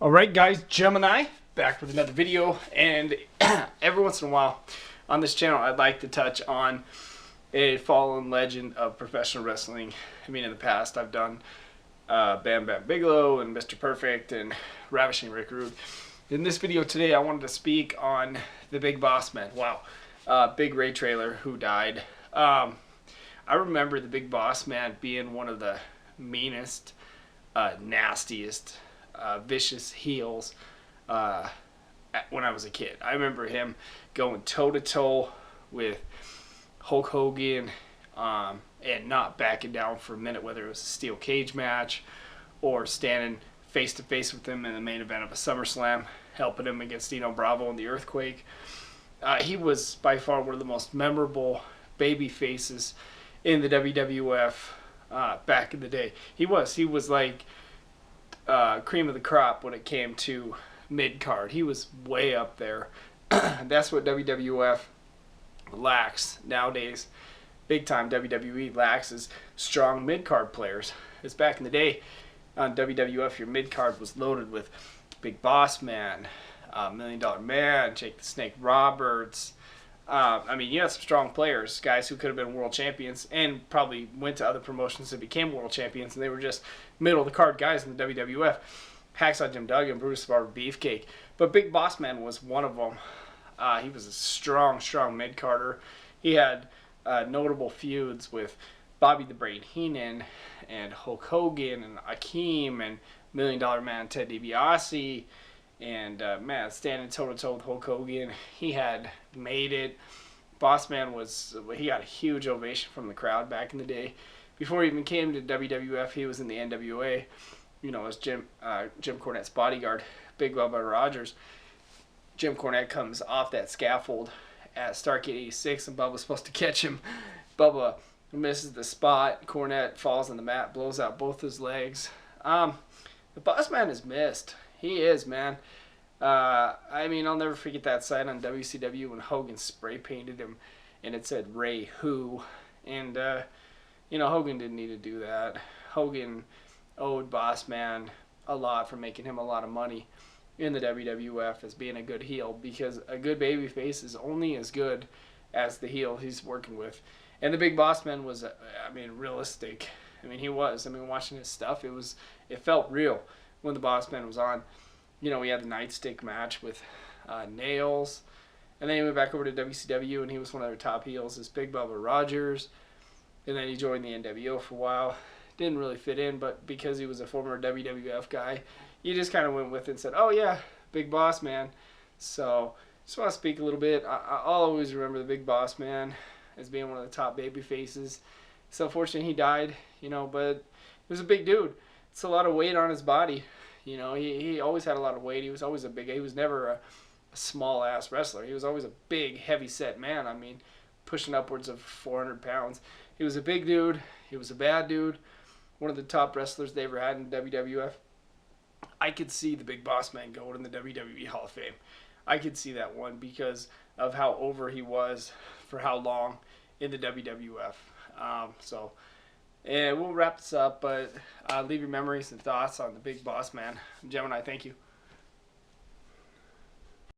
Alright guys, Gemini, back with another video, and every once in a while on this channel I'd like to touch on a fallen legend of professional wrestling. I mean, in the past I've done Bam Bam Bigelow and Mr. Perfect and Ravishing Rick Rude. In this video today I wanted to speak on the Big Boss Man. Wow. Big Ray Traylor, who died. I remember the Big Boss Man being one of the meanest, nastiest, vicious heels when I was a kid. I remember him going toe to toe with Hulk Hogan and not backing down for a minute, whether it was a steel cage match or standing face to face with him in the main event of a SummerSlam, helping him against Dino Bravo in the Earthquake. He was by far one of the most memorable baby faces in the WWF back in the day. He was like cream of the crop when it came to mid card. He was way up there. That's what WWF lacks nowadays. Big time WWE lacks is strong mid card players. It's back in the day on WWF, your mid card was loaded with Big Boss Man, $1 Million Man, Jake the Snake Roberts. I mean, you had some strong players, guys who could have been world champions and probably went to other promotions and became world champions, and they were just middle of the card guys in the WWF. Hacksaw Jim Duggan, Brutus the Barber Beefcake. But Big Boss Man was one of them. He was a strong mid-carder. He had notable feuds with Bobby the Brain Heenan and Hulk Hogan and Akeem and $1 Million Man Ted DiBiase. And man, standing toe to toe with Hulk Hogan, he had made it. Boss Man he got a huge ovation from the crowd back in the day. Before he even came to WWF, he was in the NWA, you know, as Jim Cornette's bodyguard, Big Bubba Rogers. Jim Cornette comes off that scaffold at Starrcade 86, and Bubba's supposed to catch him. Bubba misses the spot. Cornette falls on the mat, blows out both his legs. The Boss Man is missed. He is, man. I mean, I'll never forget that sight on WCW when Hogan spray painted him and it said Ray Who. And, you know, Hogan didn't need to do that. Hogan owed Boss Man a lot for making him a lot of money in the WWF as being a good heel, because a good babyface is only as good as the heel he's working with. And the Big Boss Man was, I mean, realistic. I mean, he was. I mean, watching his stuff, it felt real when the Boss Man was on. You know, we had the Nightstick match with Nails, and then he went back over to WCW, and he was one of their top heels as Big Bubba Rogers, and then he joined the NWO for a while. Didn't really fit in, but because he was a former WWF guy, you just kind of went with it and said, oh yeah, Big Boss Man. So just want to speak a little bit. I'll always remember the Big Boss Man as being one of the top baby faces. It's unfortunate he died, you know, but he was a big dude. It's a lot of weight on his body. You know, he always had a lot of weight. He was always he was never a small ass wrestler. He was always a big, heavy set man. I mean, pushing upwards of 400 pounds. He was a big dude. He was a bad dude. One of the top wrestlers they ever had in WWF. I could see the Big Boss Man going in the WWE Hall of Fame. I could see that one because of how over he was for how long in the WWF. And we'll wrap this up, but leave your memories and thoughts on the Big Boss Man. Gemini, thank you.